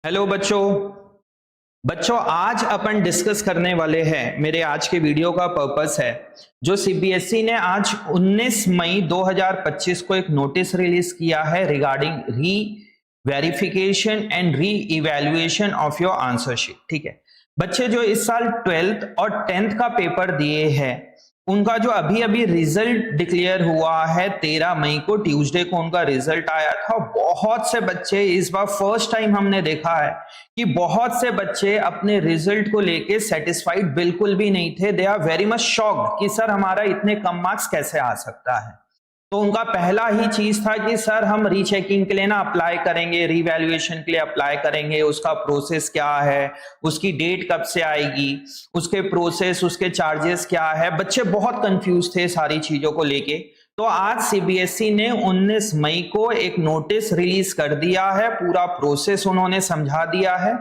Hello बच्चों। आज अपन discuss करने वाले हैं, मेरे आज के वीडियो का पर्पस है जो सीबीएसई ने आज 19 मई 2025 को एक नोटिस रिलीज किया है रिगार्डिंग री verification and re evaluation of your answer sheet. ठीक है बच्चे, जो इस साल 12th और 10th का पेपर दिए हैं उनका जो अभी अभी रिजल्ट डिक्लेयर हुआ है 13 मई को, ट्यूसडे को उनका रिजल्ट आया था। बहुत से बच्चे, इस बार फर्स्ट टाइम हमने देखा है कि बहुत से बच्चे अपने रिजल्ट को लेके सेटिस्फाइड बिल्कुल भी नहीं थे। They are very much shocked कि सर हमारा इतने कम मार्क्स कैसे आ सकता है। तो उनका पहला ही चीज था कि सर हम रीचेकिंग के लिए ना अप्लाई करेंगे, रीवैल्यूएशन के लिए अप्लाई करेंगे, उसका प्रोसेस क्या है, उसकी डेट कब से आएगी, उसके प्रोसेस, उसके चार्जेस क्या है। बच्चे बहुत कंफ्यूज थे सारी चीजों को लेके। तो आज सीबीएसई ने 19 मई को एक नोटिस रिलीज कर दिया है, पूरा प्रोसेस उन्होंने समझा दिया है।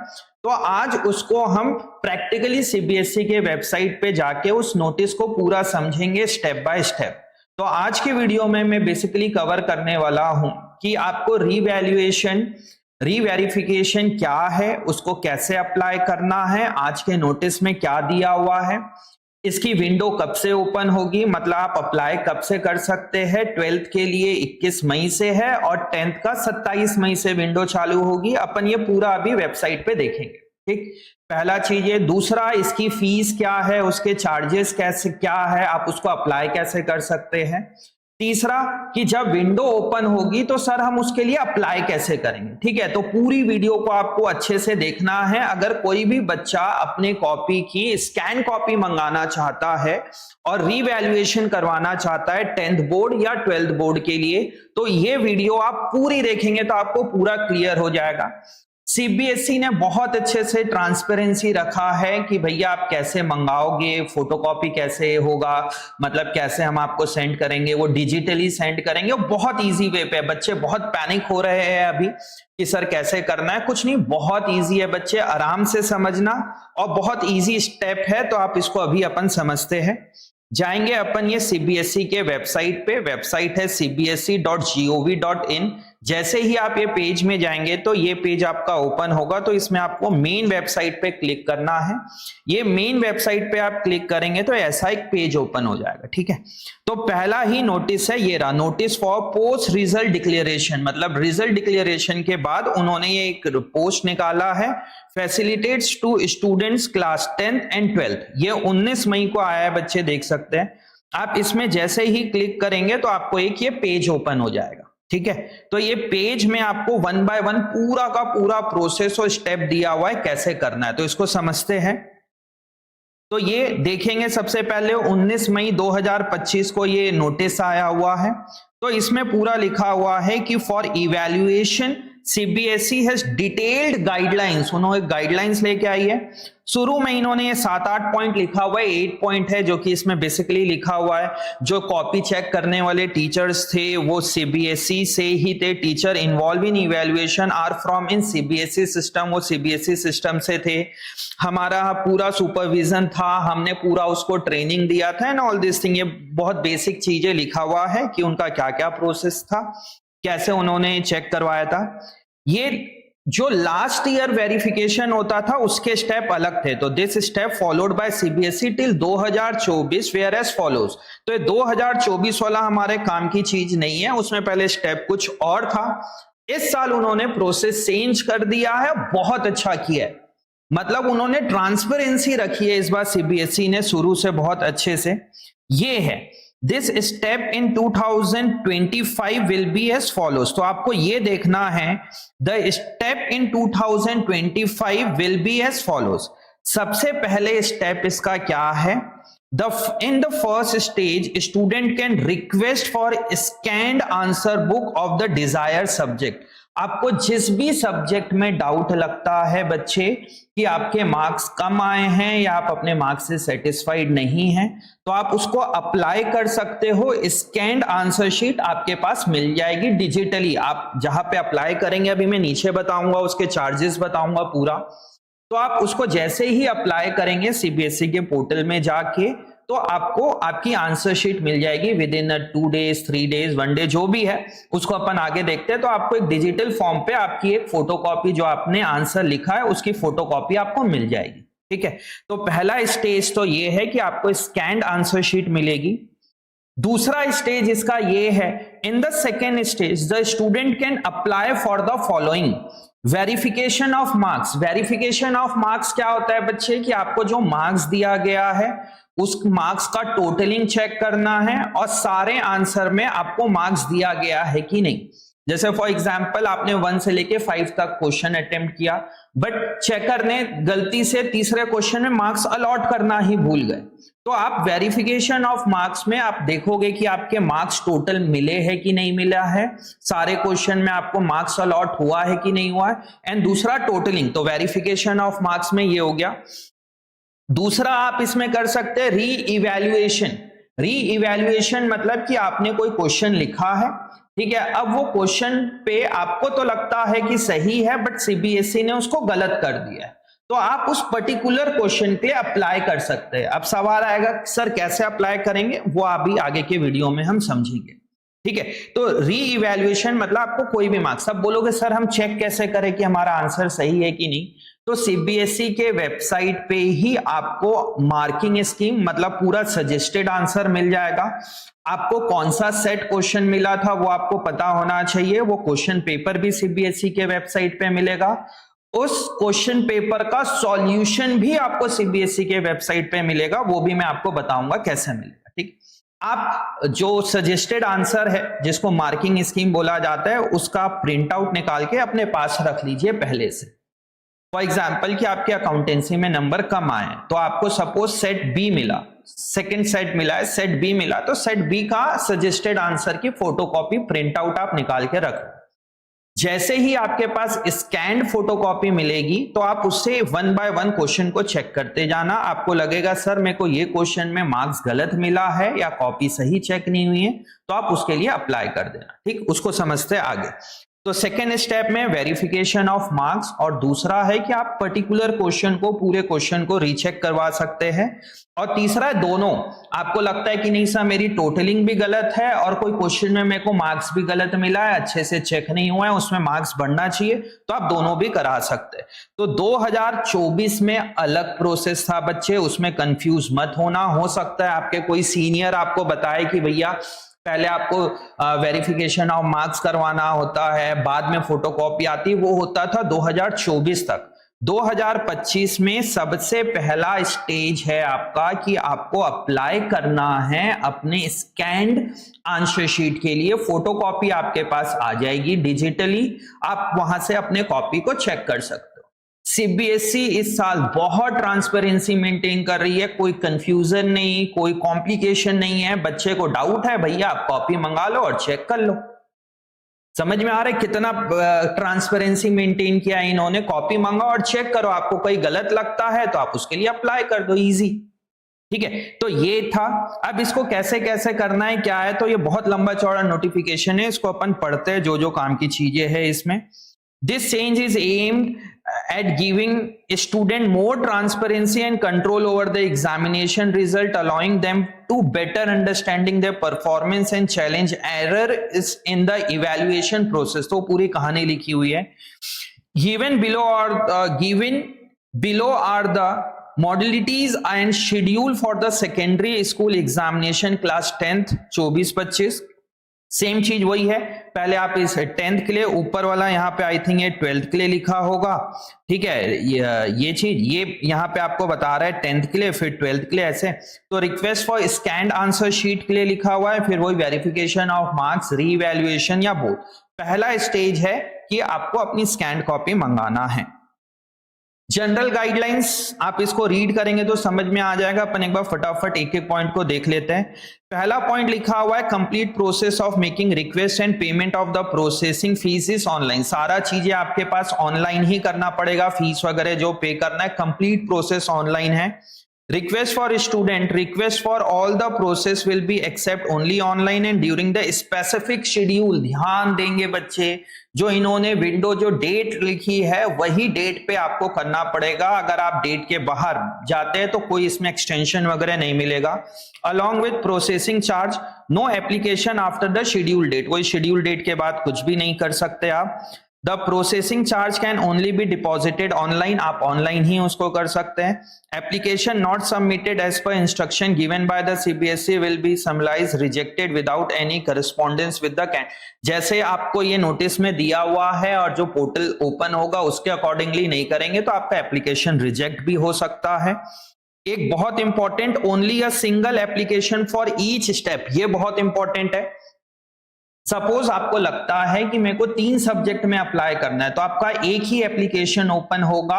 तो आज उसको हम प्रैक्टिकली सीबीएसई के वेबसाइट पे जाके उस नोटिस को पूरा समझेंगे स्टेप बाय स्टेप। तो आज के वीडियो में मैं बेसिकली कवर करने वाला हूं कि आपको रीवैल्यूएशन, रीवेरिफिकेशन क्या है, उसको कैसे अप्लाई करना है, आज के नोटिस में क्या दिया हुआ है, इसकी विंडो कब से ओपन होगी, मतलब आप अप्लाई कब से कर सकते हैं। 12th के लिए 21 मई से है और 10th का 27 मई से विंडो चालू होगी। अपन ये पूरा अभी वेबसाइट पे देखेंगे। ठीक, पहला चीज ये। दूसरा, इसकी फीस क्या है, उसके चार्जेस कैसे क्या है, आप उसको अप्लाई कैसे कर सकते हैं। तीसरा कि जब विंडो ओपन होगी तो सर हम उसके लिए अप्लाई कैसे करेंगे। ठीक है, तो पूरी वीडियो को आपको अच्छे से देखना है। अगर कोई भी बच्चा अपने कॉपी की स्कैन कॉपी मंगाना चाहता है और रीवैल्यूएशन करवाना चाहता है 10th बोर्ड या 12th बोर्ड के लिए, तो ये वीडियो आप पूरी देखेंगे तो आपको पूरा क्लियर हो जाएगा। सीबीएसई ने बहुत अच्छे से ट्रांसपेरेंसी रखा है कि भैया आप कैसे मंगाओगे, फोटोकॉपी कैसे होगा, मतलब कैसे हम आपको सेंड करेंगे, वो डिजिटली सेंड करेंगे। बहुत इजी वे पे। बच्चे बहुत पैनिक हो रहे हैं अभी कि सर कैसे करना है। कुछ नहीं, बहुत इजी है बच्चे, आराम से समझना और बहुत इजी स्टेप है। तो आप इसको अभी अपन समझते हैं। जाएंगे अपन ये सीबीएसई के वेबसाइट पे। वेबसाइट है cbse.gov.in। जैसे ही आप ये पेज में जाएंगे तो ये पेज आपका ओपन होगा। तो इसमें आपको मेन वेबसाइट पे क्लिक करना है। ये मेन वेबसाइट पे आप क्लिक करेंगे तो ऐसा एक पेज ओपन हो जाएगा। ठीक है, तो पहला ही नोटिस है, ये रहा, notice for post result declaration. मतलब रिजल्ट डिक्लेरेशन के बाद उन्होंने ये एक पोस्ट निकाला है, facilitates to students class 10th and 12th। ये 19 मई को आया है, बच्चे देख सकते हैं। आप इसमें जैसे ही क्लिक करेंगे तो आपको एक ये पेज ओपन हो जाएगा। ठीक है, तो ये पेज में आपको 1 बाय 1 पूरा का पूरा प्रोसेस और स्टेप दिया हुआ है कैसे करना है। तो इसको समझते हैं। तो ये देखेंगे, सबसे पहले 19 मई 2025 को ये नोटिस आया हुआ है। तो इसमें पूरा लिखा हुआ है कि for evaluation CBSE has detailed guidelines. उन्होंने गाइडलाइंस लेके आई है। शुरू में इन्होंने ये 7-8 पॉइंट लिखा हुआ है, 8 पॉइंट है जो कि इसमें बेसिकली लिखा हुआ है जो कॉपी चेक करने वाले टीचर्स थे वो सीबीएसई से ही थे। Teacher involve in evaluation are from in CBSE system, वो सीबीएसई सिस्टम से थे। हमारा पूरा सुपरविजन था, हमने पूरा उसको ट्रेनिंग दिया था एंड ऑल दिस थिंग। ये बहुत बेसिक चीजें लिखा हुआ है कि उनका क्या क्या प्रोसेस था, कैसे उन्होंने चेक करवाया था। ये जो लास्ट ईयर वेरिफिकेशन होता था उसके स्टेप अलग थे। तो this step followed by CBSE till 2024 whereas follows. तो ये 2024 वाला हमारे काम की चीज नहीं है, उसमें पहले स्टेप कुछ और था। इस साल उन्होंने प्रोसेस चेंज कर दिया है, बहुत अच्छा किया है। मतलब उन्होंने ट्रांसपेरेंसी रखी है इस बार सीबीएसई ने शुरू से बहुत अच्छे से। ये है This step in 2025 will be as follows। तो आपको ये देखना है, the step in 2025 will be as follows। सबसे पहले स्टेप इसका क्या है, in the first stage student can request for scanned answer book of the desired subject। आपको जिस भी सब्जेक्ट में डाउट लगता है बच्चे कि आपके मार्क्स कम आए हैं या आप अपने मार्क्स से सेटिस्फाइड नहीं हैं, तो आप उसको अप्लाई कर सकते हो। स्कैन्ड आंसर शीट आपके पास मिल जाएगी डिजिटली। आप जहां पे अप्लाई करेंगे, अभी मैं नीचे बताऊंगा, उसके चार्जेस बताऊंगा पूरा। तो आप उसको जैसे ही अप्लाई करेंगे सीबीएसई के पोर्टल में जाके तो आपको आपकी आंसर शीट मिल जाएगी with in 2 days 3 days 1 day, जो भी है उसको अपन आगे देखते हैं। तो आपको एक डिजिटल फॉर्म पे आपकी एक फोटोकॉपी, जो आपने आंसर लिखा है उसकी फोटोकॉपी आपको मिल जाएगी। ठीक है, तो पहला स्टेज तो ये है कि आपको स्कैन्ड आंसर शीट मिलेगी। दूसरा स्टेज इसका ये है, in the second stage the student can apply for the following verification of marks. Verification of marks क्या होता है बच्चे, कि आपको जो मार्क्स दिया गया है उस मार्क्स का टोटलिंग चेक करना है और सारे आंसर में आपको मार्क्स दिया गया है कि नहीं। जैसे फॉर एग्जांपल आपने 1 से लेके 5 तक क्वेश्चन अटेम्प्ट किया, बट चेकर ने गलती से तीसरे क्वेश्चन में मार्क्स अलॉट करना ही भूल गए, तो आप वेरिफिकेशन ऑफ मार्क्स में आप देखोगे कि आपके मार्क्स टोटल मिले हैं कि नहीं मिला है, सारे क्वेश्चन में आपको मार्क्स अलॉट हुआ है कि नहीं हुआ है, एंड दूसरा टोटलिंग। तो वेरिफिकेशन ऑफ मार्क्स में ये हो गया। दूसरा आप इसमें कर सकते हैं री इवैल्यूएशन। री इवैल्यूएशन मतलब कि आपने कोई क्वेश्चन लिखा है, ठीक है, अब वो क्वेश्चन पे आपको तो लगता है कि सही है, बट सीबीएसई ने उसको गलत कर दिया है, तो आप उस पर्टिकुलर क्वेश्चन पे अप्लाई कर सकते हैं। अब सवाल आएगा सर कैसे अप्लाई करेंगे, वो अभी आगे के वीडियो में हम समझेंगे। ठीक है, तो री इवैल्यूएशन मतलब आपको कोई भी मार्क्स, अब बोलोगे सर हम चेक कैसे करें कि हमारा आंसर सही है कि नहीं, तो सीबीएसई के वेबसाइट पे ही आपको मार्किंग स्कीम मतलब पूरा सजेस्टेड आंसर मिल जाएगा। आपको कौन सा सेट क्वेश्चन मिला था वो आपको पता होना चाहिए, वो क्वेश्चन पेपर भी सीबीएसई के वेबसाइट पे मिलेगा, उस क्वेश्चन पेपर का सॉल्यूशन भी आपको सीबीएसई के वेबसाइट पे मिलेगा, वो भी मैं आपको बताऊंगा कैसे मिलेगा। ठीक, आप जो सजेस्टेड आंसर है जिसको मार्किंग स्कीम बोला जाता है उसका प्रिंट आउट निकाल के अपने पास रख लीजिए पहले से। फॉर एग्जाम्पल कि आपके अकाउंटेंसी में नंबर कम आए, तो आपको सपोज सेट बी मिला, सेकंड सेट मिला है, सेट बी मिला, तो सेट बी का सजेस्टेड आंसर की फोटोकॉपी प्रिंट आउट आप निकाल के रखो। जैसे ही आपके पास स्कैन्ड फोटोकॉपी मिलेगी तो आप उससे 1 बाय 1 क्वेश्चन को चेक करते जाना। आपको लगेगा सर मेरे को ये क्वेश्चन में मार्क्स गलत मिला है या कॉपी सही चेक नहीं हुई है, तो आप उसके लिए अप्लाई कर देना। ठीक, उसको समझते आगे। तो सेकेंड स्टेप में वेरिफिकेशन ऑफ मार्क्स, और दूसरा है कि आप पर्टिकुलर क्वेश्चन को, पूरे क्वेश्चन को रीचेक करवा सकते हैं, और तीसरा है दोनों। आपको लगता है कि नहीं सर मेरी टोटलिंग भी गलत है और कोई क्वेश्चन में मेरे को मार्क्स भी गलत मिला है, अच्छे से चेक नहीं हुआ है, उसमें मार्क्स बढ़ना चाहिए, तो आप दोनों भी करा सकते हैं। तो 2024 में अलग प्रोसेस था बच्चे, उसमें कंफ्यूज मत होना। हो सकता है आपके कोई सीनियर आपको बताए कि भैया पहले आपको वेरिफिकेशन ऑफ मार्क्स करवाना होता है, बाद में फोटोकॉपी आती, वो होता था 2024 तक। 2025 में सबसे पहला स्टेज है आपका कि आपको अप्लाई करना है अपने स्कैन्ड आंसर शीट के लिए। फोटोकॉपी आपके पास आ जाएगी डिजिटली, आप वहां से अपने कॉपी को चेक कर सकते हो। सीबीएसई इस साल बहुत ट्रांसपेरेंसी मेंटेन कर रही है, कोई कंफ्यूजन नहीं, कोई कॉम्प्लिकेशन नहीं है। बच्चे को डाउट है, भैया आप कॉपी मंगा लो और चेक कर लो। समझ में आ रहा है कितना ट्रांसपेरेंसी मेंटेन किया है इन्होंने। कॉपी मंगाओ और चेक करो, आपको कोई गलत लगता है तो आप उसके लिए अप्लाई कर दो, इजी। ठीक है, तो ये था। अब इसको कैसे कैसे करना है, क्या है, तो ये बहुत लंबा चौड़ा नोटिफिकेशन है, इसको अपन पढ़ते हैं जो जो काम की चीजें है इसमें। This change is aimed at giving a student more transparency and control over the examination result, allowing them to better understanding their performance and challenge error is in the evaluation process। तो पूरी कहानी लिखी हुई है। Given below are the modalities and schedule for the secondary school examination class 10th 24-25। Same चीज वही है, पहले आप इस 10th के लिए ऊपर वाला यहाँ पे आई थिंक ये 12th के लिए लिखा होगा। ठीक है, ये चीज ये यहाँ पे आपको बता रहा है 10th के लिए, फिर 12th के लिए ऐसे। तो request for scanned answer sheet के लिए लिखा हुआ है, फिर वही वेरिफिकेशन ऑफ मार्क्स, री इवैल्यूएशन या बोथ। पहला स्टेज है कि आपको अपनी स्कैन्ड कॉपी मंगाना है। जनरल गाइडलाइंस आप इसको रीड करेंगे तो समझ में आ जाएगा। अपन एक बार फटाफट एक एक पॉइंट को देख लेते हैं। पहला पॉइंट लिखा हुआ है complete process of making request and payment of the processing fees is online. सारा चीजें आपके पास ऑनलाइन ही करना पड़ेगा, फीस वगैरह जो पे करना है, कंप्लीट प्रोसेस ऑनलाइन है। Request for student, request for all the process will be accept only online and during the specific schedule। ध्यान देंगे बच्चे, जो इन्होंने विंडो जो डेट लिखी है वही डेट पे आपको करना पड़ेगा। अगर आप डेट के बाहर जाते हैं तो कोई इसमें एक्सटेंशन वगैरह नहीं मिलेगा। Along with processing charge, no application after the schedule date, कोई शेड्यूल डेट के बाद कुछ भी नहीं कर सकते आप। The processing charge can only be deposited online, आप ऑनलाइन ही उसको कर सकते हैं। Application not submitted as per instruction given by the CBSE will be summarily rejected without any correspondence with the candidate. जैसे आपको ये नोटिस में दिया हुआ है और जो पोर्टल ओपन होगा उसके अकॉर्डिंगली नहीं करेंगे तो आपका एप्लीकेशन रिजेक्ट भी हो सकता है। एक बहुत important, only a single application for each step, ये बहुत इंपॉर्टेंट है। सपोज आपको लगता है कि मेरे को 3 सब्जेक्ट में अप्लाई करना है तो आपका एक ही एप्लीकेशन ओपन होगा,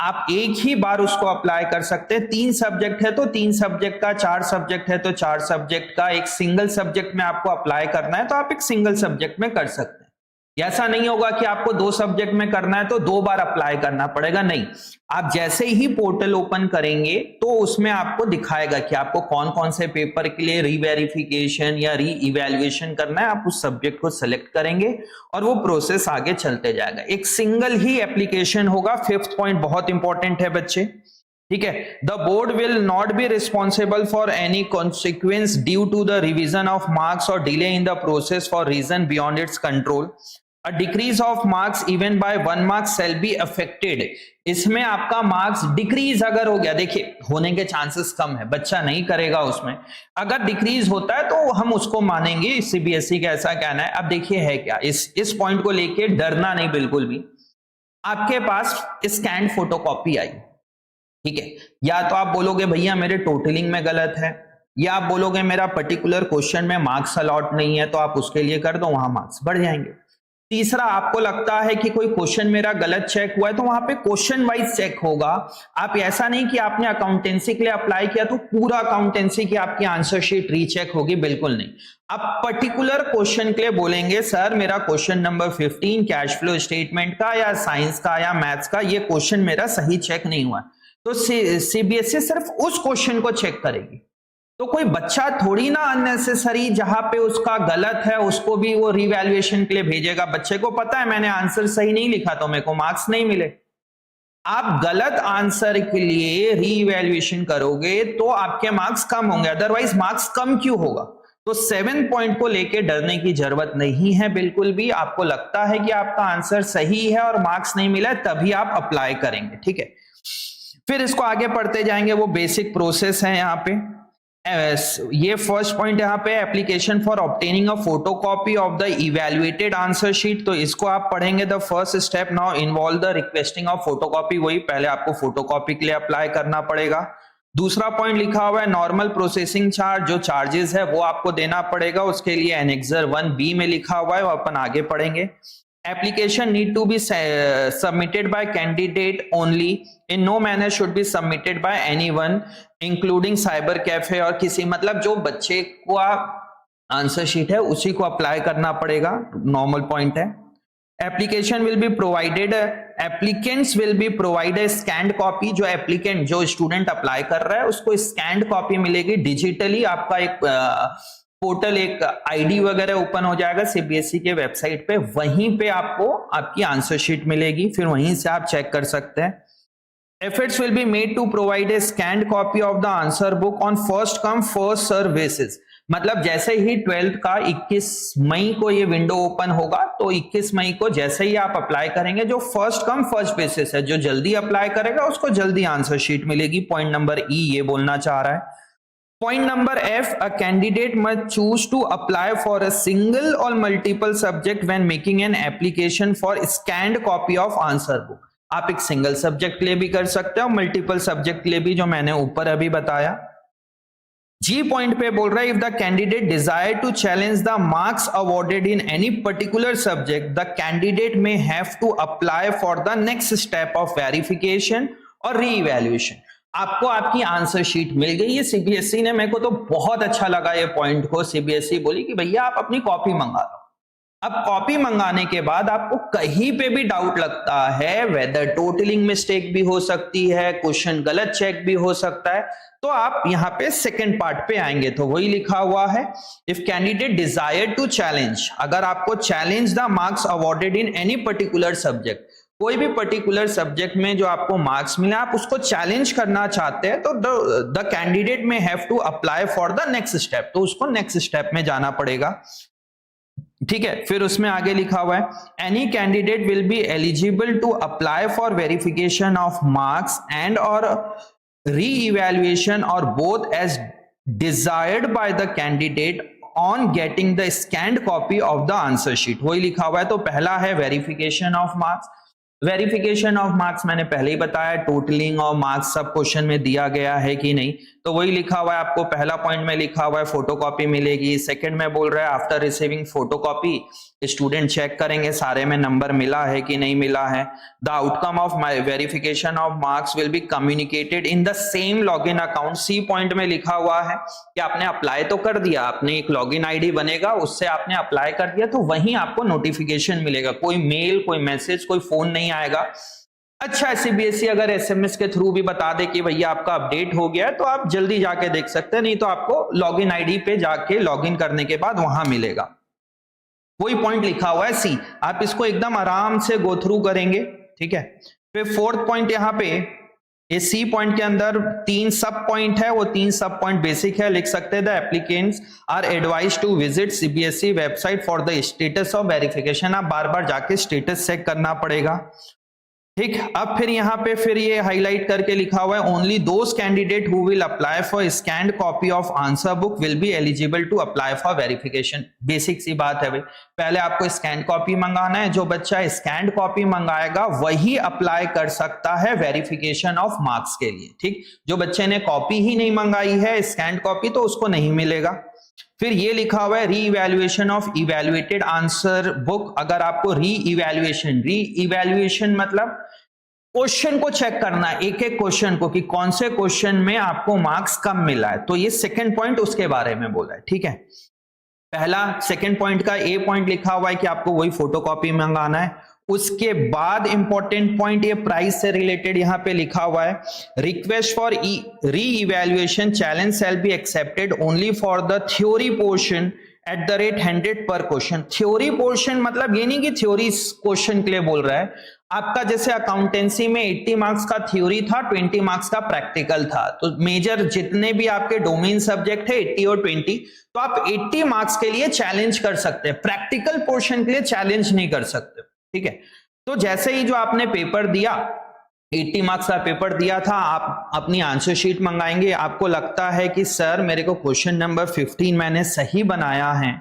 आप एक ही बार उसको अप्लाई कर सकते हैं। 3 सब्जेक्ट है तो 3 सब्जेक्ट का, 4 सब्जेक्ट है तो 4 सब्जेक्ट का, एक सिंगल सब्जेक्ट में आपको अप्लाई करना है तो आप एक सिंगल सब्जेक्ट में कर सकते हैं। ऐसा नहीं होगा कि आपको 2 सब्जेक्ट में करना है तो 2 बार अप्लाई करना पड़ेगा, नहीं। आप जैसे ही पोर्टल ओपन करेंगे तो उसमें आपको दिखाएगा कि आपको कौन कौन से पेपर के लिए रीवेरिफिकेशन या री इवैल्यूएशन करना है। आप उस सब्जेक्ट को सिलेक्ट करेंगे और वो प्रोसेस आगे चलते जाएगा। एक सिंगल ही एप्लीकेशन होगा। 5th पॉइंट बहुत इंपॉर्टेंट है बच्चे, ठीक है। The board will not be responsible for any consequence due to the revision of marks और delay in the process for reason beyond its control. A decrease of marks even by 1 mark shall be affected। इसमें आपका marks decrease अगर हो गया, देखिए होने के chances कम है, बच्चा नहीं करेगा उसमें। अगर डिक्रीज होता है तो हम उसको मानेंगे, सीबीएसई का ऐसा कहना है। अब देखिए है क्या, इस पॉइंट को लेके डरना नहीं बिल्कुल भी। आपके पास स्कैन फोटोकॉपी आई, ठीक है, या तो आप बोलोगे भैया मेरे टोटलिंग में गलत है, या आप बोलोगे मेरा पर्टिकुलर क्वेश्चन में मार्क्स अलॉट नहीं है तो आप उसके लिए कर दो, वहां मार्क्स बढ़ जाएंगे। तीसरा, आपको लगता है कि कोई क्वेश्चन मेरा गलत चेक हुआ है तो वहां पे क्वेश्चन वाइज चेक होगा। आप ऐसा नहीं कि आपने अकाउंटेंसी के लिए अप्लाई किया तो पूरा अकाउंटेंसी की आपकी आंसर शीट रीचेक होगी, बिल्कुल नहीं। आप पर्टिकुलर क्वेश्चन के लिए बोलेंगे सर मेरा question number 15 cash flow statement का या साइंस का या मैथ्स का, ये क्वेश्चन मेरा सही चेक नहीं हुआ, तो सीबीएसई सिर्फ उस क्वेश्चन को चेक करेगी। तो कोई बच्चा थोड़ी ना अननेसेसरी जहां पे उसका गलत है उसको भी वो रिवैल्यूएशन के लिए भेजेगा। बच्चे को पता है मैंने आंसर सही नहीं लिखा तो मेरे को मार्क्स नहीं मिले। आप गलत आंसर के लिए रीवैल्यूएशन करोगे तो आपके मार्क्स कम होंगे, अदरवाइज मार्क्स कम क्यों होगा। तो 7 पॉइंट को लेके डरने की जरूरत नहीं है बिल्कुल भी। आपको लगता है कि आपका आंसर सही है और मार्क्स नहीं मिला तभी आप अप्लाई करेंगे, ठीक है। फिर इसको आगे पढ़ते जाएंगे, वो बेसिक प्रोसेस है यहाँ पे। ये फर्स्ट पॉइंट यहाँ पे, application for obtaining a photocopy of the evaluated answer sheet, तो इसको आप पढ़ेंगे। The first step now involve the requesting of photocopy, वही पहले आपको फोटोकॉपी के लिए अप्लाई करना पड़ेगा। दूसरा पॉइंट लिखा हुआ है नॉर्मल प्रोसेसिंग चार्ज, जो चार्जेस है वो आपको देना पड़ेगा, उसके लिए एनेक्सर 1B में लिखा हुआ है, वो अपन आगे पढ़ेंगे। Application need to be submitted by candidate only. In no manner should be submitted by anyone, including cyber cafe और किसी, मतलब जो बच्चे को आंसर शीट है उसी को अप्लाई करना पड़ेगा, नॉर्मल पॉइंट है। Application will be provided, applicants will be provided scanned copy, जो एप्लीकेंट जो स्टूडेंट अप्लाई कर रहा है उसको स्कैंड कॉपी मिलेगी डिजिटली। आपका एक पोर्टल, एक आईडी वगैरह ओपन हो जाएगा सीबीएसई के वेबसाइट पे, वहीं पे आपको आपकी आंसर शीट मिलेगी, फिर वहीं से आप चेक कर सकते हैं। Efforts will be made to provide a scanned copy of the answer book on first come first serve basis। मतलब जैसे ही 12th का 21 मई को ये विंडो ओपन होगा तो 21 मई को जैसे ही आप अप्लाई करेंगे, जो फर्स्ट कम फर्स्ट बेसिस है, जो जल्दी अप्लाई करेगा उसको जल्दी आंसर शीट मिलेगी। पॉइंट नंबर ई ये बोलना चाह रहा है। Point number F, a candidate must choose to apply for a single or multiple subject when making an application for scanned copy of answer book। आप एक सिंगल सब्जेक्ट के लिए भी कर सकते हो, मल्टीपल सब्जेक्ट के लिए भी, जो मैंने ऊपर अभी बताया। जी पॉइंट पे बोल रहा है, if the candidate desire to challenge the marks awarded in any particular subject, the candidate may have to apply for the next step of verification और रीइवैल्यूएशन। आपको आपकी आंसर शीट मिल गई है सीबीएसई ने, मेरे को तो बहुत अच्छा लगा ये पॉइंट को। सीबीएसई बोली कि भैया आप अपनी कॉपी मंगा लो, अब कॉपी मंगाने के बाद आपको कहीं पे भी डाउट लगता है, वेदर टोटलिंग मिस्टेक भी हो सकती है, क्वेश्चन गलत चेक भी हो सकता है, तो आप यहां पे सेकंड पार्ट पे आएंगे तो वही लिखा हुआ है, if candidate desire to challenge, अगर आपको challenge the marks awarded in any particular subject, कोई भी पर्टिकुलर सब्जेक्ट में जो आपको मार्क्स मिले आप उसको चैलेंज करना चाहते हैं, तो the candidate may have to apply for the next step, तो उसको नेक्स्ट स्टेप में जाना पड़ेगा। ठीक है, फिर उसमें आगे लिखा हुआ है any candidate will be eligible to apply for verification of marks and और री-इवैल्यूएशन और both as desired by the candidate on getting the scanned copy of the answer sheet. वही लिखा हुआ है, तो पहला है verification of marks. Verification of marks मैंने पहले ही बताया, टोटलिंग और मार्क्स सब क्वेश्चन में दिया गया है कि नहीं, तो वही लिखा हुआ है आपको, पहला पॉइंट में लिखा हुआ है फोटोकॉपी मिलेगी, सेकंड में बोल रहा है after receiving photocopy student check करेंगे सारे में नंबर मिला है कि नहीं मिला है। The outcome of my verification of marks will be communicated in the same login account. C point में लिखा हुआ है कि आपने अप्लाई तो कर दिया, आपने एक लॉगिन आईडी बनेगा, उससे आपने अप्लाई कर दिया, तो वहीं आपको नोटिफिकेशन मिलेगा, कोई मेल, कोई मैसेज, कोई फोन नहीं आएगा। अच्छा, सीबीएसई अगर एसएमएस के थ्रू भी बता दे कि भैया आपका अपडेट हो गया है, तो आप जल्दी जाके देख सकते हैं, नहीं तो आपको लॉगिन आईडी पे जाके लॉगिन करने के बाद वहां मिलेगा। वही पॉइंट लिखा हुआ है सी, आप इसको एकदम आराम से गो थ्रू करेंगे। ठीक है, फिर फोर्थ पॉइंट यहाँ पे इस सी पॉइंट के अंदर 3 सब पॉइंट है, वो 3 सब पॉइंट बेसिक है, लिख सकते हैं the applicants are advise to visit CBSE website for the status of verification. आप बार बार जाके स्टेटस चेक करना पड़ेगा। ठीक, अब फिर यहाँ पे फिर ये हाईलाइट करके लिखा हुआ है only those candidate who will apply for scanned copy of answer book will be eligible to apply for verification. Basic सी बात है भाई, पहले आपको स्कैन कॉपी मंगाना है, जो बच्चा स्कैन्ड कॉपी मंगाएगा वही अप्लाई कर सकता है वेरिफिकेशन ऑफ मार्क्स के लिए। ठीक, जो बच्चे ने कॉपी ही नहीं मंगाई है स्कैन्ड कॉपी, तो उसको नहीं मिलेगा। फिर ये लिखा हुआ है री evaluation of evaluated answer book. अगर आपको री इवैल्यूएशन मतलब क्वेश्चन को चेक करना, एक एक क्वेश्चन को कि कौन से क्वेश्चन में आपको मार्क्स कम मिला है, तो ये सेकंड पॉइंट उसके बारे में बोला है। ठीक है, पहला सेकंड पॉइंट का ए पॉइंट लिखा हुआ है कि आपको वही फोटोकॉपी मंगाना है। उसके बाद इंपॉर्टेंट पॉइंट ये प्राइस से रिलेटेड यहां पे लिखा हुआ है रिक्वेस्ट फॉर री evaluation challenge shall be accepted only for the theory portion at the rate 100 पर क्वेश्चन। थ्योरी पोर्शन मतलब ये नहीं कि थ्योरी क्वेश्चन के लिए बोल रहा है, आपका जैसे अकाउंटेंसी में 80 मार्क्स का थ्योरी था, 20 मार्क्स का प्रैक्टिकल था, तो मेजर जितने भी आपके डोमेन सब्जेक्ट है 80 और 20, तो आप 80 मार्क्स के लिए चैलेंज कर सकते हैं, प्रैक्टिकल पोर्शन के लिए चैलेंज नहीं कर सकते। ठीक है, तो जैसे ही जो आपने पेपर दिया 80 मार्क्स का पेपर दिया था, आप अपनी आंसर शीट मंगाएंगे, आपको लगता है कि सर मेरे को क्वेश्चन नंबर 15 मैंने सही बनाया है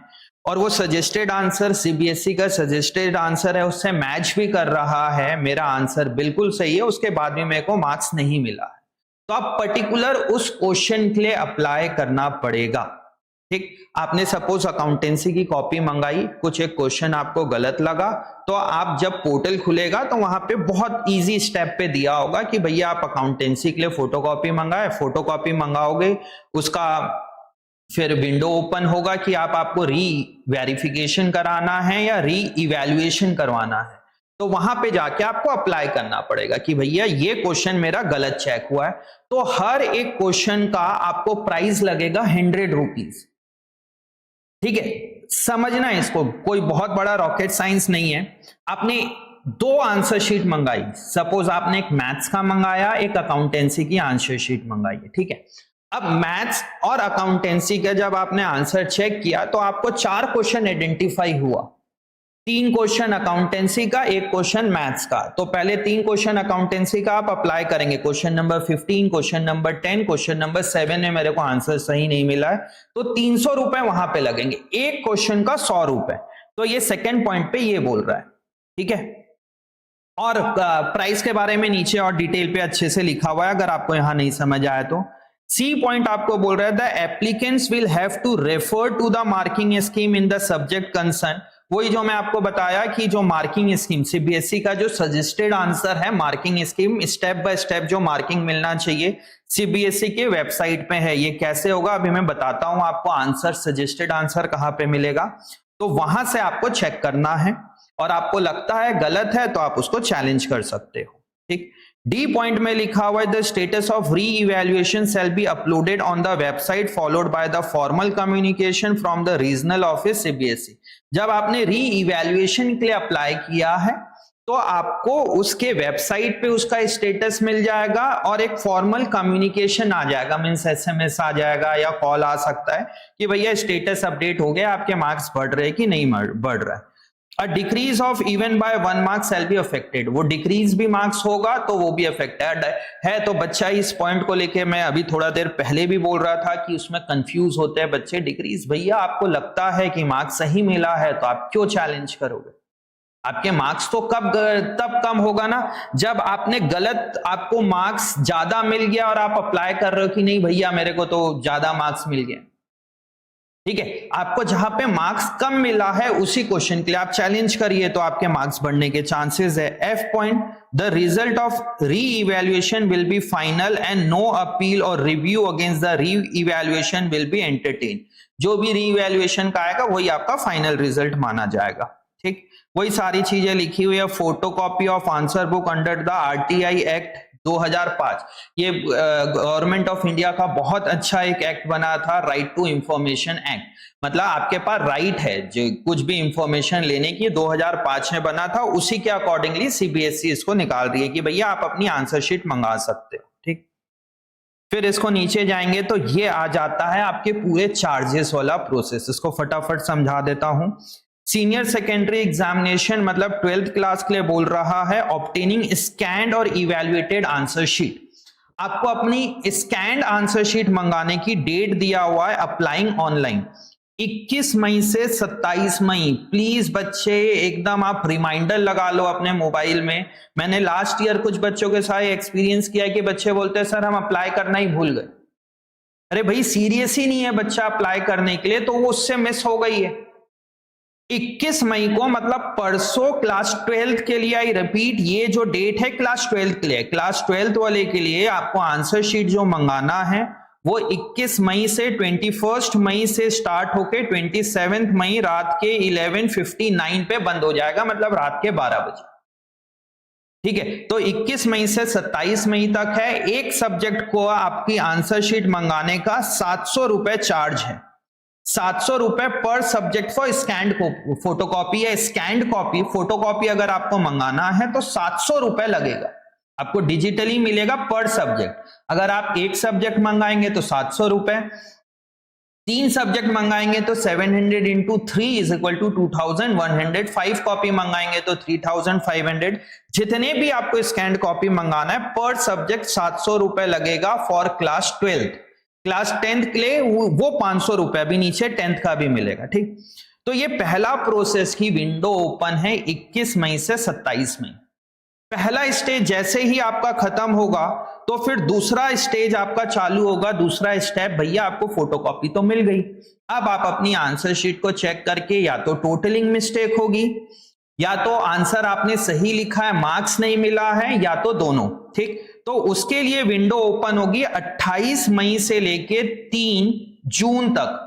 और वो सजेस्टेड आंसर सीबीएसई का सजेस्टेड आंसर है उससे मैच भी कर रहा है, मेरा आंसर बिल्कुल सही है, उसके बाद भी मेरे को मार्क्स नहीं मिला है, तो आप पर्टिकुलर उस क्वेश्चन के लिए अप्लाई करना पड़ेगा। ठीक, आपने सपोज अकाउंटेंसी की कॉपी मंगाई, कुछ एक क्वेश्चन आपको गलत लगा, तो आप जब पोर्टल खुलेगा तो वहां पे बहुत इजी स्टेप पे दिया होगा कि भैया आप अकाउंटेंसी के लिए फोटोकॉपी मंगाए, फोटोकॉपी मंगाओगे, उसका फिर विंडो ओपन होगा कि आपको री वेरिफिकेशन कराना है या री इवैल्यूएशन करवाना है, तो वहां पे जाके आपको अप्लाई करना पड़ेगा कि भैया ये क्वेश्चन मेरा गलत चेक हुआ है। तो हर एक क्वेश्चन का आपको प्राइस लगेगा 100 रुपीज। ठीक है, समझना इसको, कोई बहुत बड़ा रॉकेट साइंस नहीं है। आपने 2 आंसर शीट मंगाई, सपोज आपने एक मैथ्स का मंगाया, एक अकाउंटेंसी की आंसर शीट मंगाई है। ठीक है, अब मैथ्स और अकाउंटेंसी का जब आपने आंसर चेक किया तो आपको 4 क्वेश्चन आइडेंटिफाई हुआ, 3 क्वेश्चन अकाउंटेंसी का, 1 क्वेश्चन मैथ्स का। तो पहले 3 क्वेश्चन अकाउंटेंसी का आप अप्लाई करेंगे, question number 15, question number 10, question number 7 में मेरे को आंसर सही नहीं मिला है, तो 300 रुपए वहां पे लगेंगे, एक क्वेश्चन का 100 रुपए। तो ये सेकेंड पॉइंट पे ये बोल रहा है। ठीक है, और प्राइस के बारे में नीचे और डिटेल पे अच्छे से लिखा हुआ है, अगर आपको यहां नहीं समझ आया तो। सी पॉइंट आपको बोल रहा है the applicants will have to refer to the marking scheme in the subject concern. वही जो मैं आपको बताया कि जो मार्किंग स्कीम सीबीएसई का जो सजेस्टेड आंसर है, marking scheme step by step जो मार्किंग मिलना चाहिए सीबीएसई के वेबसाइट पे है। ये कैसे होगा अभी मैं बताता हूं आपको, आंसर सजेस्टेड आंसर कहां पे मिलेगा। तो वहां से आपको चेक करना है, और आपको लगता है गलत है तो आप उसको चैलेंज कर सकते हो। ठीक, डी पॉइंट में लिखा हुआ है the status of re evaluation shall be uploaded on the website followed by the formal communication from the regional office CBSE. जब आपने री इवैल्यूएशन के लिए अप्लाई किया है तो आपको उसके वेबसाइट पे उसका स्टेटस मिल जाएगा और एक फॉर्मल कम्युनिकेशन आ जाएगा, मींस एसएमएस आ जाएगा या कॉल आ सकता है कि भैया स्टेटस अपडेट हो गया, आपके मार्क्स बढ़ रहे कि नहीं बढ़ रहा है। A decrease of even bye 1 mark shall be affected, वो डिक्रीज भी मार्क्स होगा तो वो भी अफेक्टेड है। तो बच्चा इस पॉइंट को लेके मैं अभी थोड़ा देर पहले भी बोल रहा था कि उसमें कंफ्यूज होते हैं बच्चे। डिक्रीज, भैया आपको लगता है कि मार्क्स सही मिला है तो आप क्यों चैलेंज करोगे? आपके मार्क्स तो तब कम होगा ना जब आपने गलत, आपको मार्क्स ज्यादा मिल गया और आप अप्लाई कर रहे हो कि नहीं भैया मेरे को तो ज्यादा मार्क्स मिल गए। ठीक है, आपको जहां पे मार्क्स कम मिला है उसी क्वेश्चन के लिए आप चैलेंज करिए तो आपके मार्क्स बढ़ने के चांसेस है। F point, the result of re evaluation will be final and no appeal और review against the re evaluation will be entertain. जो भी री इवैल्यूएशन का आएगा वही आपका फाइनल रिजल्ट माना जाएगा। ठीक, वही सारी चीजें लिखी हुई है। Photocopy of answer book under the RTI act 2005, ये गवर्नमेंट ऑफ इंडिया का बहुत अच्छा एक एक्ट बना था, राइट टू इंफॉर्मेशन एक्ट। मतलब आपके पास राइट है जो कुछ भी इंफॉर्मेशन लेने की, 2005 में बना था, उसी के अकॉर्डिंगली सीबीएसई इसको निकाल रही है कि भैया आप अपनी आंसर शीट मंगा सकते हो। ठीक, फिर इसको नीचे जाएंगे तो ये आ जाता है आपके पूरे चार्जेस वाला प्रोसेस। इसको फटाफट समझा देता हूं। सीनियर सेकेंडरी एग्जामिनेशन मतलब 12th क्लास के लिए बोल रहा है, ऑब्टेनिंग स्कैन्ड और इवैल्यूएटेड आंसर शीट। आपको अपनी स्कैन्ड आंसर शीट मंगाने की डेट दिया हुआ है अप्लाइंग ऑनलाइन 21 मई से 27 मई। प्लीज बच्चे एकदम आप रिमाइंडर लगा लो अपने मोबाइल में। मैंने लास्ट ईयर कुछ बच्चों के साथ एक्सपीरियंस किया कि बच्चे बोलते हैं सर हम अप्लाई करना ही भूल गए। अरे भाई सीरियस ही नहीं है बच्चा अप्लाई करने के लिए तो वो उससे मिस हो गई है। 21 मई को मतलब परसों क्लास 12th के लिए, आई रिपीट, ये जो डेट है क्लास 12th के लिए, क्लास 12th वाले के लिए आपको आंसर शीट जो मंगाना है वो 21 मई से 21 मई से स्टार्ट होके 27 मई रात के 11:59 पे बंद हो जाएगा, मतलब रात के 12 बजे। ठीक है, तो 21 मई से 27 मई तक है। एक सब्जेक्ट को आपकी आंसर शीट मंगाने का 700 रुपए चार्ज है। 700 रुपए पर सब्जेक्ट फॉर स्कैंड फोटोकॉपी या स्कैंड कॉपी। फोटोकॉपी अगर आपको मंगाना है तो 700 रुपए लगेगा, आपको डिजिटली मिलेगा पर सब्जेक्ट। अगर आप एक सब्जेक्ट मंगाएंगे तो 700 रुपए, 3 सब्जेक्ट मंगाएंगे तो 700 into 3 is equal to 2100, 5 copy मंगाएंगे तो 3500। जितने भी आपको स्कैंड कॉपी मंगाना है पर सब्जेक्ट 700 रुपए लगेगा for class 12th। Class 10th के लिए वो 500 रुपए, अभी नीचे 10th का भी मिलेगा। ठीक, तो ये पहला प्रोसेस की विंडो ओपन है 21 मई से 27 मई। पहला स्टेज जैसे ही आपका खत्म होगा तो फिर दूसरा स्टेज आपका चालू होगा। दूसरा स्टेप, भैया आपको फोटोकॉपी तो मिल गई, अब आप अपनी आंसर शीट को चेक करके या तो टोटलिंग मिस्टेक होगी या तो आंसर आपने सही लिखा है मार्क्स नहीं मिला है या तो दोनों। ठीक, तो उसके लिए विंडो ओपन होगी 28 मई से लेके 3 जून तक।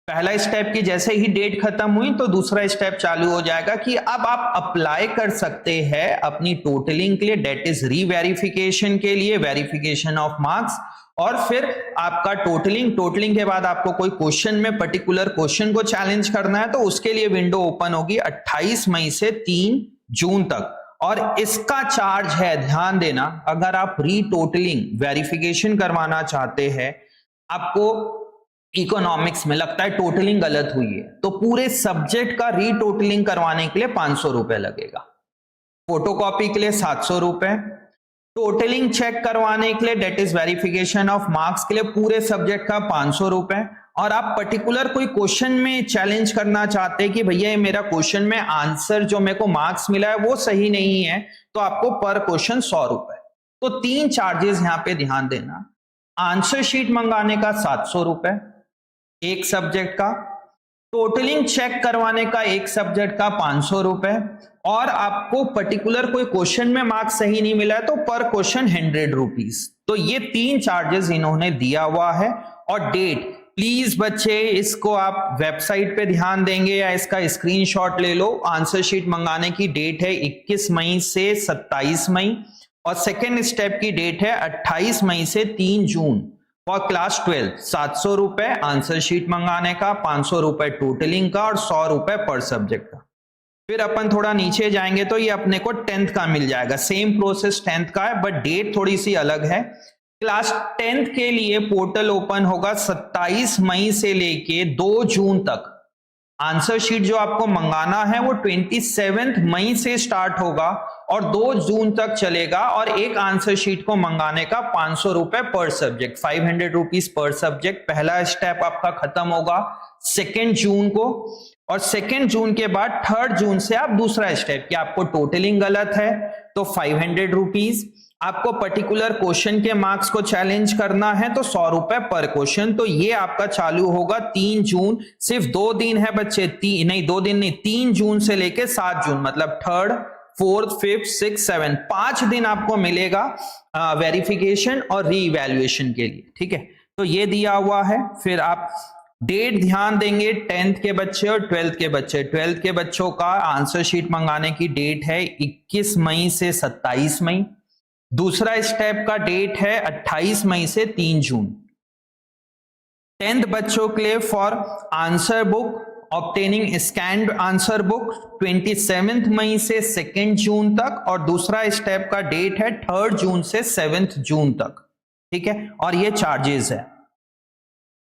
पहला स्टेप की जैसे ही डेट खत्म हुई तो दूसरा स्टेप चालू हो जाएगा कि अब आप अप्लाई कर सकते हैं अपनी टोटलिंग के लिए, डेट इज रीवेरिफिकेशन के लिए, वेरिफिकेशन ऑफ मार्क्स। और फिर आपका टोटलिंग के बाद आपको कोई क्वेश्चन में पर्टिकुलर क्वेश्चन को चैलेंज करना है तो उसके लिए विंडो ओपन होगी 28 मई से 3 जून तक। और इसका चार्ज है, ध्यान देना, अगर आप रीटोटलिंग वेरिफिकेशन करवाना चाहते हैं, आपको इकोनॉमिक्स में लगता है टोटलिंग गलत हुई है तो पूरे सब्जेक्ट का रीटोटलिंग करवाने के लिए 500 रुपए लगेगा, फोटोकॉपी के लिए 700 रुपए, टोटलिंग चेक करवाने के लिए date is verification of marks के लिए पूरे सब्जेक्ट का 500 रुपए। और आप पर्टिकुलर कोई क्वेश्चन में चैलेंज करना चाहते हैं कि भैया ये मेरा क्वेश्चन में आंसर जो मेरे को मार्क्स मिला है वो सही नहीं है, तो आपको पर क्वेश्चन 100 रुपए। तो 3 चार्जेस यहां पे ध्यान देना, आंसर शीट मंगाने का 700 रुपए एक सब्जेक्ट का, टोटलिंग चेक करवाने का एक सब्जेक्ट का 500 रुपए, और आपको पर्टिकुलर कोई क्वेश्चन में मार्क्स सही नहीं मिला है तो पर क्वेश्चन 100 रुपीज। तो ये 3 चार्जेस इन्होंने दिया हुआ है। और डेट प्लीज बच्चे इसको आप वेबसाइट पे ध्यान देंगे या इसका स्क्रीनशॉट ले लो। आंसर शीट मंगाने की डेट है 21 मई से 27 मई और सेकेंड स्टेप की डेट है 28 मई से 3 जून फॉर क्लास 12। 700 रुपए आंसर शीट मंगाने का, 500 रुपए टोटलिंग का और 100 रुपए पर सब्जेक्ट का। फिर अपन थोड़ा नीचे जाएंगे तो ये अपने को 10th का मिल जाएगा। सेम प्रोसेस 10th का है बट डेट थोड़ी सी अलग है। क्लास 10th के लिए पोर्टल ओपन होगा 27 मई से लेके 2 जून तक। आंसर शीट जो आपको मंगाना है वो 27 मई से स्टार्ट होगा और 2 जून तक चलेगा और एक आंसर शीट को मंगाने का 500 रुपए पर सब्जेक्ट, 500 रुपीज पर सब्जेक्ट। पहला स्टेप आपका खत्म होगा 2 जून को और 2 जून के बाद 3 जून से आप दूसरा स्टेप कि आपको टोटलिंग गलत है तो 500 रुपीज, आपको पर्टिकुलर क्वेश्चन के मार्क्स को चैलेंज करना है तो 100 रुपए पर क्वेश्चन। तो ये आपका चालू होगा 3 जून। सिर्फ 2 दिन है बच्चे, 3 जून से लेके 7 जून, मतलब 3rd, 4th, 5th, 6th, 7th 5 दिन आपको मिलेगा वेरिफिकेशन और रीइवैल्यूएशन के लिए। ठीक है, तो ये दिया हुआ है। फिर आप डेट ध्यान देंगे 10th के बच्चे और 12th के बच्चे। 12th के बच्चों का आंसर शीट मंगाने की डेट है 21 मई से 27 मई। दूसरा स्टेप का डेट है 28 मई से 3 जून। 10th बच्चों के लिए for answer book obtaining scanned answer book 27 मई से 2 जून तक और दूसरा स्टेप का डेट है 3 जून से 7 जून तक। ठीक है, और ये चार्जेस है।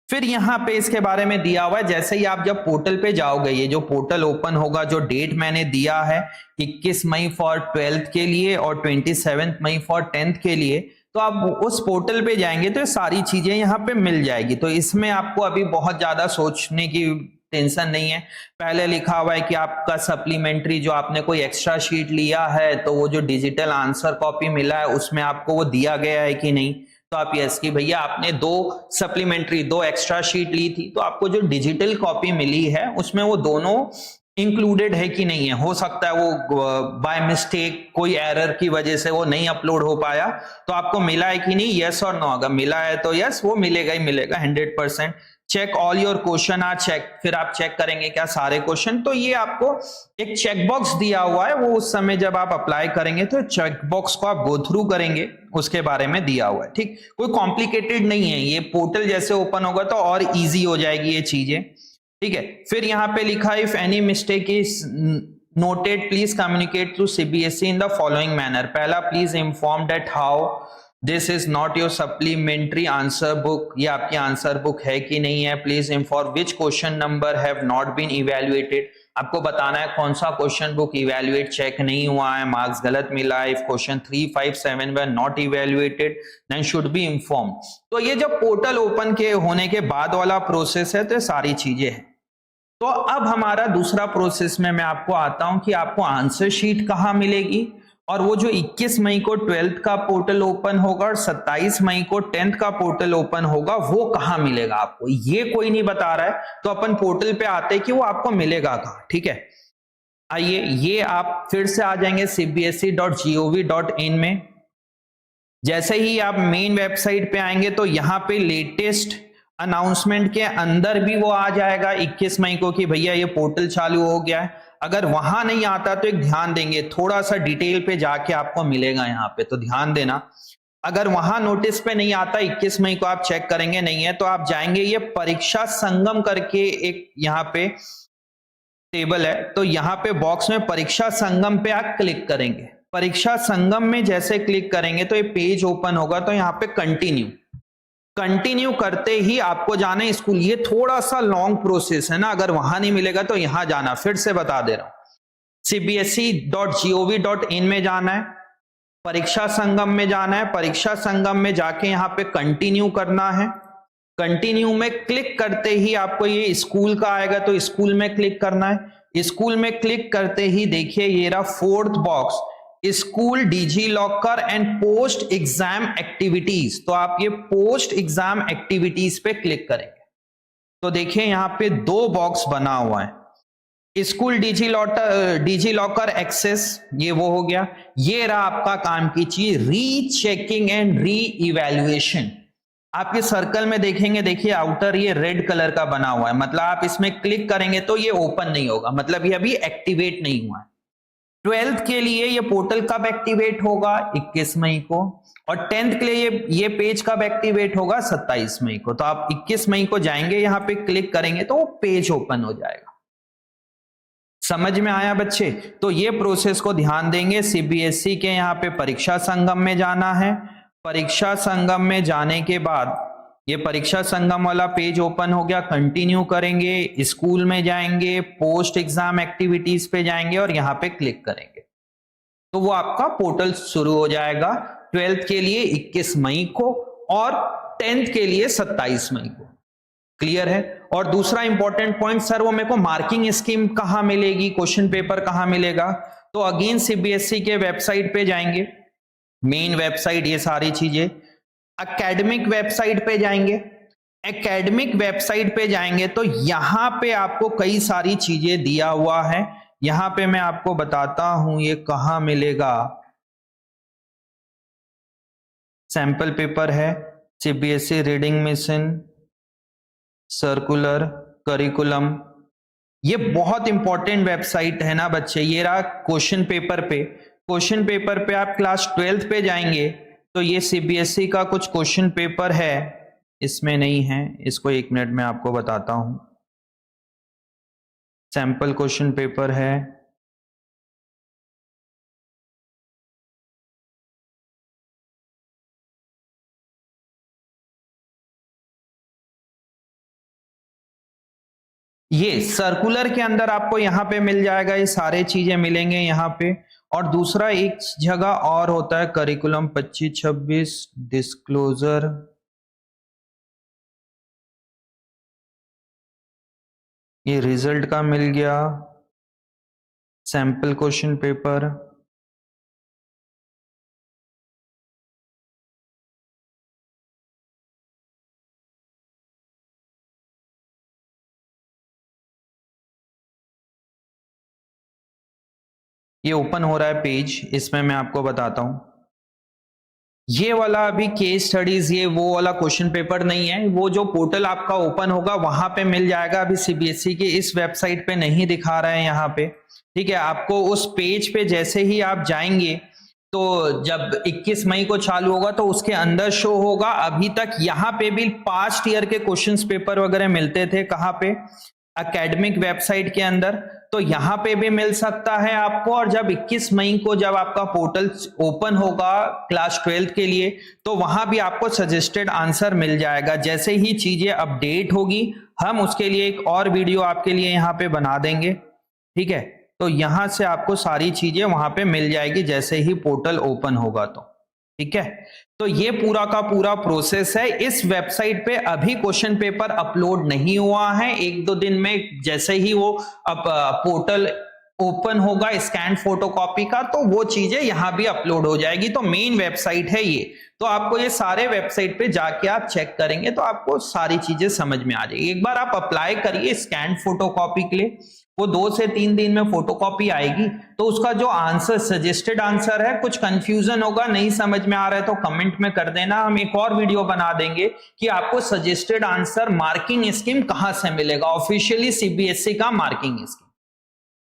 फिर यहां पे इसके बारे में दिया हुआ है, जैसे ही आप जब पोर्टल पे जाओगे, ये जो पोर्टल ओपन होगा, जो डेट मैंने दिया है 21 मई फॉर 12th के लिए और 27 मई फॉर 10th के लिए, तो आप उस पोर्टल पे जाएंगे तो सारी चीजें यहाँ पे मिल जाएगी। तो इसमें आपको अभी बहुत ज्यादा सोचने की टेंशन नहीं है। पहले लिखा हुआ है कि आपका सप्लीमेंट्री जो आपने कोई एक्स्ट्रा शीट लिया है तो वो जो डिजिटल आंसर कॉपी मिला है उसमें आपको वो दिया गया है कि नहीं, तो आप यस कि भैया आपने 2 सप्लीमेंट्री 2 एक्स्ट्रा शीट ली थी तो आपको जो डिजिटल कॉपी मिली है उसमें वो दोनों इंक्लूडेड है कि नहीं है। हो सकता है वो बाय मिस्टेक कोई एरर की वजह से वो नहीं अपलोड हो पाया, तो आपको मिला है कि नहीं, यस और नो। अगर मिला है तो यस, वो मिलेगा ही मिलेगा 100%। Check all your question are check, फिर आप चेक करेंगे क्या सारे क्वेश्चन। तो ये आपको एक चेक बॉक्स दिया हुआ है, वो उस समय जब आप अप्लाई करेंगे तो चेक बॉक्स को आप गो थ्रू करेंगे, उसके बारे में दिया हुआ है। ठीक, कोई कॉम्प्लिकेटेड नहीं है। ये पोर्टल जैसे ओपन होगा तो और इजी हो जाएगी ये चीजें। ठीक है, फिर यहाँ पे लिखा if any mistake is noted please communicate to CBSE in the following manner. पहला, please inform that how this is not your supplementary answer book, ये आपकी आंसर बुक है कि नहीं है। Please inform which question number have not been evaluated, आपको बताना है कौन सा क्वेश्चन बुक इवेल्युएट चेक नहीं हुआ है, मार्क्स गलत मिला है। If question 3, 5, 7 were not evaluated then should be inform. तो ये जब पोर्टल ओपन के होने के बाद वाला प्रोसेस है तो सारी चीजें हैं। तो अब हमारा दूसरा प्रोसेस में मैं आपको आता हूं कि आपको आंसर शीट कहां मिलेगी और वो जो 21 मई को 12th का पोर्टल ओपन होगा और 27 मई को 10th का पोर्टल ओपन होगा, वो कहां मिलेगा आपको, ये कोई नहीं बता रहा है। तो अपन पोर्टल पे आते हैं कि वो आपको मिलेगा कहां। ठीक है, आइए, ये आप फिर से आ जाएंगे cbse.gov.in में। जैसे ही आप मेन वेबसाइट पे आएंगे तो यहाँ पे लेटेस्ट अनाउंसमेंट के अंदर भी वो आ जाएगा 21 मई को कि भैया ये पोर्टल चालू हो गया है। अगर वहां नहीं आता तो एक ध्यान देंगे, थोड़ा सा डिटेल पे जाके आपको मिलेगा यहाँ पे, तो ध्यान देना। अगर वहां नोटिस पे नहीं आता 21 मई को आप चेक करेंगे नहीं है तो आप जाएंगे, ये परीक्षा संगम करके एक यहाँ पे टेबल है, तो यहाँ पे बॉक्स में परीक्षा संगम पे आप क्लिक करेंगे। परीक्षा संगम में जैसे क्लिक करेंगे तो ये पेज ओपन होगा, तो यहाँ पे कंटिन्यू करते ही आपको जाना है स्कूल। ये थोड़ा सा लॉन्ग प्रोसेस है ना, अगर वहां नहीं मिलेगा तो यहां जाना, फिर से बता दे रहा हूं, cbse.gov.in में जाना है, परीक्षा संगम में जाना है। परीक्षा संगम में जाके यहाँ पे कंटिन्यू करना है। कंटिन्यू में क्लिक करते ही आपको ये स्कूल का आएगा, तो स्कूल में क्लिक करना है। स्कूल में क्लिक करते ही देखिए ये रहा 4th box, school DigiLocker and post exam activities. तो आप ये पोस्ट एग्जाम एक्टिविटीज पे क्लिक करेंगे तो देखिए यहाँ पे 2 बॉक्स बना हुआ है। स्कूल डिजी लॉकर एक्सेस, ये वो हो गया। ये रहा आपका काम की चीज, री चेकिंग एंड री इवेल्युएशन। आपके सर्कल में देखेंगे, देखिए आउटर ये रेड कलर का बना हुआ है, मतलब आप इसमें क्लिक करेंगे तो ये ओपन नहीं होगा, मतलब ये अभी एक्टिवेट नहीं हुआ है। 12th के लिए ये पोर्टल कब एक्टिवेट होगा? 21 मई को। और 10th के लिए ये पेज कब एक्टिवेट होगा? 27 मई को। तो आप 21 मई को जाएंगे, यहां पे क्लिक करेंगे तो पेज ओपन हो जाएगा। समझ में आया बच्चे? तो ये प्रोसेस को ध्यान देंगे। सीबीएसई के यहाँ पे परीक्षा संगम में जाना है। परीक्षा संगम में जाने के बाद ये परीक्षा संगम वाला पेज ओपन हो गया, कंटिन्यू करेंगे, स्कूल में जाएंगे, पोस्ट एग्जाम एक्टिविटीज पे जाएंगे और यहाँ पे क्लिक करेंगे तो वो आपका पोर्टल शुरू हो जाएगा। 12th के लिए 21 मई को और 10th के लिए 27 मई को। क्लियर है? और दूसरा इंपॉर्टेंट पॉइंट, सर वो मेरे को मार्किंग स्कीम कहां मिलेगी, क्वेश्चन पेपर कहां मिलेगा? तो अगेन सीबीएसई के वेबसाइट पे जाएंगे, मेन वेबसाइट, ये सारी चीजें। एकेडमिक वेबसाइट पे जाएंगे, एकेडमिक वेबसाइट पे जाएंगे तो यहां पे आपको कई सारी चीजें दिया हुआ है। यहां पे मैं आपको बताता हूं ये कहां मिलेगा। सैंपल पेपर है, CBSE reading mission, circular, curriculum, ये बहुत इंपॉर्टेंट वेबसाइट है ना बच्चे। ये रहा क्वेश्चन पेपर पे। क्वेश्चन पेपर पे आप क्लास 12th पे जाएंगे तो ये सीबीएसई का कुछ क्वेश्चन पेपर है, इसमें नहीं है, इसको 1 मिनट में आपको बताता हूं। सैंपल क्वेश्चन पेपर है, ये सर्कुलर के अंदर आपको यहां पे मिल जाएगा, ये सारे चीजें मिलेंगे यहां पे। और दूसरा एक जगह और होता है, करिकुलम 25-26 डिस्क्लोजर, ये रिजल्ट का मिल गया, सैंपल क्वेश्चन पेपर, ये ओपन हो रहा है पेज, इसमें मैं आपको बताता हूं। ये वाला अभी केस स्टडीज, ये वो वाला क्वेश्चन पेपर नहीं है, वो जो पोर्टल आपका ओपन होगा वहां पे मिल जाएगा। अभी सीबीएसई के इस वेबसाइट पे नहीं दिखा रहे हैं यहाँ पे, ठीक है। आपको उस पेज पे जैसे ही आप जाएंगे तो जब 21 मई को चालू होगा तो उसके अंदर शो होगा। अभी तक यहाँ पे भी पास्ट ईयर के क्वेश्चंस पेपर वगैरह मिलते थे, कहाँ पे? एकेडमिक वेबसाइट के अंदर। तो यहां पे भी मिल सकता है आपको। और जब 21 मई को जब आपका पोर्टल ओपन होगा क्लास 12th के लिए तो वहां भी आपको सजेस्टेड आंसर मिल जाएगा। जैसे ही चीजें अपडेट होगी हम उसके लिए एक और वीडियो आपके लिए यहाँ पे बना देंगे, ठीक है। तो यहां से आपको सारी चीजें वहां पे मिल जाएगी जैसे ही पोर्टल ओपन होगा तो, ठीक है। तो ये पूरा का पूरा प्रोसेस है। इस वेबसाइट पे अभी क्वेश्चन पेपर अपलोड नहीं हुआ है, 1-2 दिन में जैसे ही वो पोर्टल ओपन होगा स्कैन फोटोकॉपी का तो वो चीजें यहां भी अपलोड हो जाएगी। तो मेन वेबसाइट है ये। तो आपको ये सारे वेबसाइट पे जाके आप चेक करेंगे तो आपको सारी चीजें समझ में आ जाएगी। एक बार आप अप्लाई करिए स्कैन फोटोकॉपी के लिए, वो 2 से 3 दिन में फोटोकॉपी आएगी। तो उसका जो आंसर सजेस्टेड आंसर है, कुछ कंफ्यूजन होगा, नहीं समझ में आ रहा है तो कमेंट में कर देना, हम एक और वीडियो बना देंगे कि आपको सजेस्टेड आंसर मार्किंग स्कीम कहां से मिलेगा, ऑफिशियली सीबीएसई का मार्किंग स्कीम,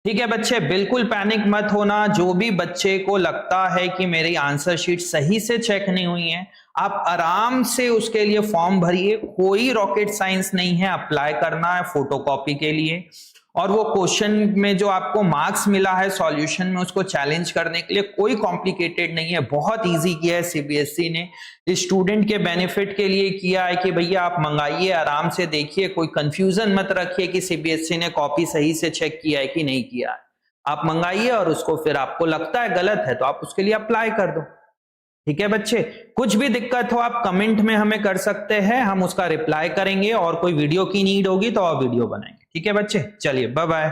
ठीक है बच्चे। बिल्कुल पैनिक मत होना। जो भी बच्चे को लगता है कि मेरी आंसर शीट सही से चेक नहीं हुई है, आप आराम से उसके लिए फॉर्म भरिए, कोई रॉकेट साइंस नहीं है, अप्लाई करना है फोटोकॉपी के लिए। और वो क्वेश्चन में जो आपको मार्क्स मिला है सॉल्यूशन में, उसको चैलेंज करने के लिए कोई कॉम्प्लिकेटेड नहीं है, बहुत इजी किया है सीबीएसई ने। स्टूडेंट के बेनिफिट के लिए किया है कि भैया आप मंगाइए, आराम से देखिए, कोई कंफ्यूजन मत रखिए कि सीबीएसई ने कॉपी सही से चेक किया है कि नहीं किया है। आप मंगाइए और उसको फिर आपको लगता है गलत है तो आप उसके लिए अप्लाई कर दो, ठीक है बच्चे। कुछ भी दिक्कत हो आप कमेंट में हमें कर सकते हैं, हम उसका रिप्लाई करेंगे। और कोई वीडियो की नीड होगी तो और वीडियो बनाएंगे, ठीक है बच्चे। चलिए बाय बाय।